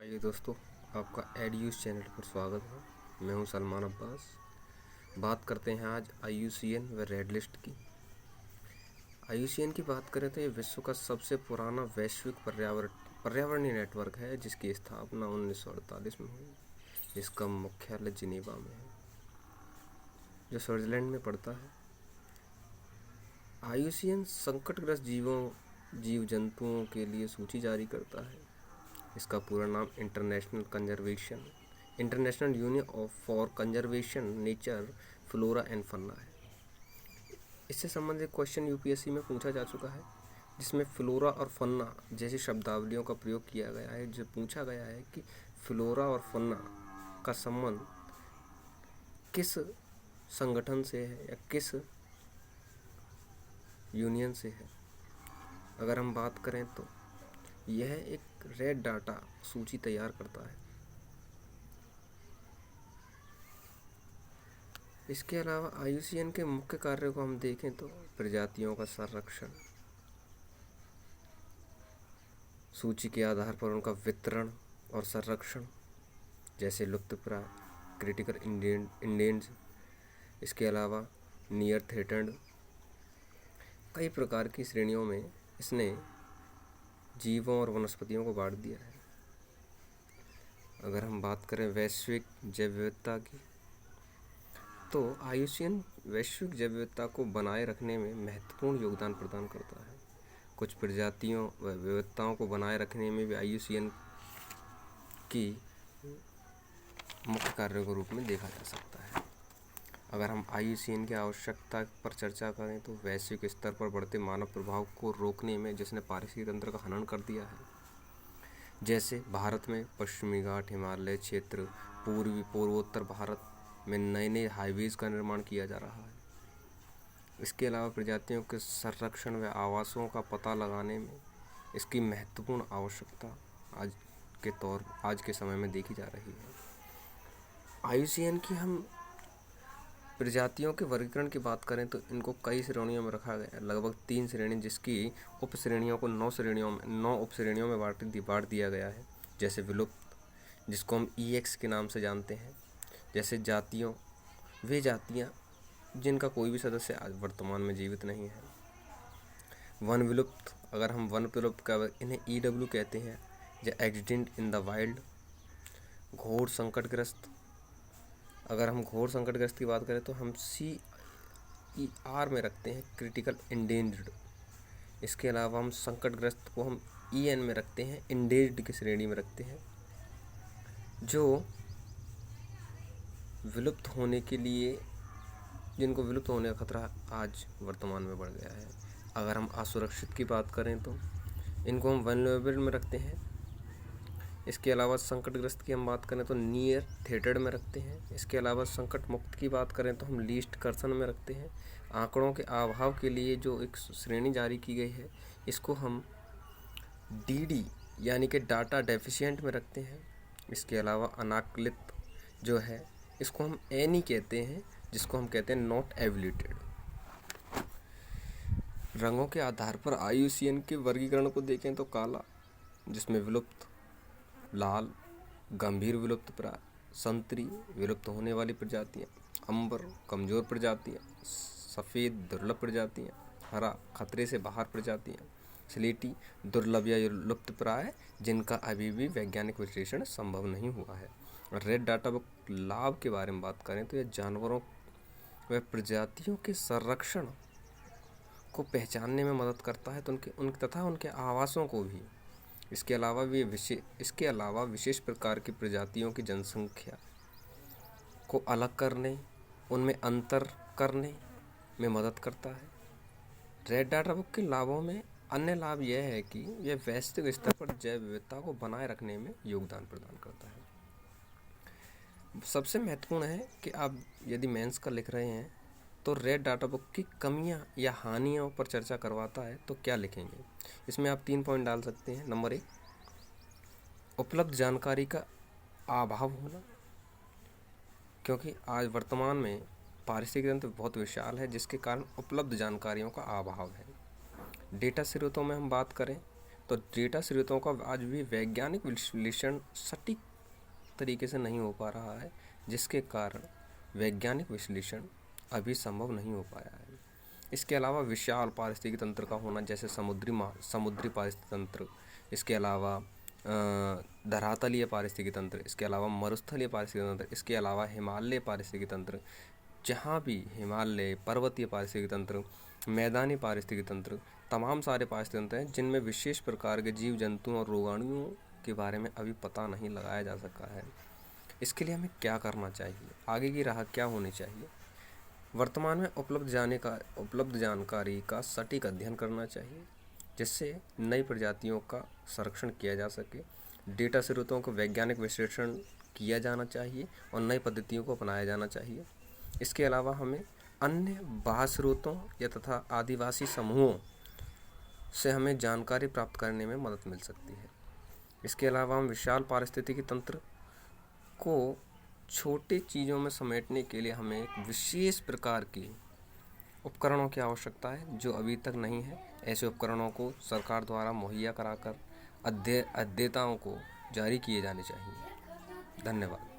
आइए दोस्तों, आपका एडयूज़ चैनल पर स्वागत है। मैं हूं सलमान अब्बास। बात करते हैं आज IUCN व रेड लिस्ट की। IUCN की बात करें तो ये विश्व का सबसे पुराना वैश्विक पर्यावरणीय नेटवर्क है, जिसकी स्थापना 1948 में हुई। इसका मुख्यालय जिनेवा में है, जो स्विट्जरलैंड में पड़ता है। IUCN संकटग्रस्त जीव जंतुओं के लिए सूची जारी करता है। इसका पूरा नाम international union for conservation nature flora and fauna है। इससे संबंधित क्वेश्चन UPSC में पूछा जा चुका है, जिसमें फ्लोरा और फौना जैसी शब्दावलियों का प्रयोग किया गया है। जो पूछा गया है कि फ्लोरा और फौना का संबंध किस संगठन से है या किस यूनियन से है। अगर हम बात करें तो यह एक रेड डाटा सूची तैयार करता है। इसके अलावा IUCN के मुख्य कार्यों को हम देखें तो प्रजातियों का संरक्षण, सूची के आधार पर उनका वितरण और संरक्षण, जैसे लुप्तप्राय, क्रिटिकल इंडेंजर्ड, इसके अलावा नियर थ्रेटन्ड। कई प्रकार की श्रेणियों में इसने जीवों और वनस्पतियों को बांट दिया है। अगर हम बात करें वैश्विक जैव विविधता की, तो IUCN वैश्विक जैव विविधता को बनाए रखने में महत्वपूर्ण योगदान प्रदान करता है। कुछ प्रजातियों व विविधताओं को बनाए रखने में भी IUCN की मुख्य कार्यों के रूप में देखा जा सकता है। अगर हम IUCN की आवश्यकता पर चर्चा करें तो वैश्विक स्तर पर बढ़ते मानव प्रभाव को रोकने में जिसने पारिस्थितिक तंत्र का हनन कर दिया है, जैसे भारत में पश्चिमी घाट, हिमालय क्षेत्र, पूर्वोत्तर भारत में नए हाईवेज का निर्माण किया जा रहा है। इसके अलावा प्रजातियों के संरक्षण व आवासों का पता लगाने में इसकी महत्वपूर्ण आवश्यकता आज के समय में देखी जा रही है। IUCN की हम प्रजातियों के वर्गीकरण की बात करें तो इनको कई श्रेणियों में रखा गया है, लगभग 3 श्रेणी, जिसकी उप श्रेणियों को 9 उप श्रेणियों में बांट दिया गया है। जैसे विलुप्त, जिसको हम EX के नाम से जानते हैं। जैसे वे जातियाँ जिनका कोई भी सदस्य आज वर्तमान में जीवित नहीं है। वन विलुप्त, अगर हम वन विलुप्त का इन्हें EW कहते हैं, या एक्सटिंक्ट इन द वाइल्ड। घोर संकटग्रस्त, अगर हम घोर संकटग्रस्त की बात करें तो हम CER में रखते हैं, क्रिटिकल इंडेंजर्ड। इसके अलावा हम संकटग्रस्त को हम EN में रखते हैं, इंडेंजर्ड की श्रेणी में रखते हैं, जो विलुप्त होने के लिए, जिनको विलुप्त होने का खतरा आज वर्तमान में बढ़ गया है। अगर हम असुरक्षित की बात करें तो इनको हम वल्नरेबल में रखते हैं। इसके अलावा संकटग्रस्त की हम बात करें तो नियर थ्रेटेड में रखते हैं। इसके अलावा संकट मुक्त की बात करें तो हम लीस्ट कर्सन में रखते हैं। आंकड़ों के अभाव के लिए जो एक श्रेणी जारी की गई है, इसको हम DD यानी कि डाटा डेफिशिएंट में रखते हैं। इसके अलावा अनाकलित जो है, इसको हम NE कहते हैं, जिसको हम कहते हैं नॉट एविलेटेड। रंगों के आधार पर IUCN के वर्गीकरण को देखें तो काला, जिसमें विलुप्त, लाल गंभीर विलुप्त प्राय, संतरी विलुप्त होने वाली प्रजातियाँ, अंबर कमज़ोर प्रजातियाँ, सफ़ेद दुर्लभ प्रजातियाँ, हरा खतरे से बाहर प्रजातियाँ, स्लेटी दुर्लभ या लुप्त प्राय जिनका अभी भी वैज्ञानिक विश्लेषण संभव नहीं हुआ है। रेड डाटा बुक लाभ के बारे में बात करें तो यह जानवरों व प्रजातियों के संरक्षण को पहचानने में मदद करता है, तो उनके आवासों को भी। इसके अलावा विशेष प्रकार की प्रजातियों की जनसंख्या को अलग करने, उनमें अंतर करने में मदद करता है। रेड डाटा बुक के लाभों में अन्य लाभ यह है कि यह वैश्विक स्तर पर जैव विविधता को बनाए रखने में योगदान प्रदान करता है। सबसे महत्वपूर्ण है कि आप यदि मेंस का लिख रहे हैं तो रेड डाटा बुक की कमियां या हानियों पर चर्चा करवाता है तो क्या लिखेंगे। इसमें आप 3 पॉइंट डाल सकते हैं। नंबर 1, उपलब्ध जानकारी का अभाव होना, क्योंकि आज वर्तमान में पारिस्थितिक तंत्र बहुत विशाल है, जिसके कारण उपलब्ध जानकारियों का अभाव है। डेटा स्रोतों में हम बात करें तो डेटा स्रोतों का आज भी वैज्ञानिक विश्लेषण सटीक तरीके से नहीं हो पा रहा है, जिसके कारण वैज्ञानिक विश्लेषण अभी संभव नहीं हो पाया है। इसके अलावा विशाल पारिस्थितिकी तंत्र का होना, जैसे समुद्री पारिस्थितिकी तंत्र, इसके अलावा धरातलीय पारिस्थितिकी तंत्र, इसके अलावा मरुस्थलीय पारिस्थितिकी तंत्र, इसके अलावा हिमालय पारिस्थितिकी तंत्र, जहाँ भी हिमालय, पर्वतीय पारिस्थितिकी तंत्र, मैदानी पारिस्थितिकी तंत्र, तमाम सारे पारिस्थितिकी तंत्र हैं जिनमें विशेष प्रकार के जीव जंतुओं और रोगाणुओं के बारे में अभी पता नहीं लगाया जा सका है। इसके लिए हमें क्या करना चाहिए, आगे की राह क्या होनी चाहिए? वर्तमान में उपलब्ध जानकारी का सटीक अध्ययन करना चाहिए, जिससे नई प्रजातियों का संरक्षण किया जा सके। डेटा स्रोतों का वैज्ञानिक विश्लेषण किया जाना चाहिए और नई पद्धतियों को अपनाया जाना चाहिए। इसके अलावा हमें अन्य बाह्य स्रोतों या तथा आदिवासी समूहों से हमें जानकारी प्राप्त करने में मदद मिल सकती है। इसके अलावा हम विशाल पारिस्थितिकी तंत्र को छोटे चीज़ों में समेटने के लिए हमें एक विशेष प्रकार की उपकरणों की आवश्यकता है, जो अभी तक नहीं है। ऐसे उपकरणों को सरकार द्वारा मुहैया कराकर अध्येताओं को जारी किए जाने चाहिए। धन्यवाद।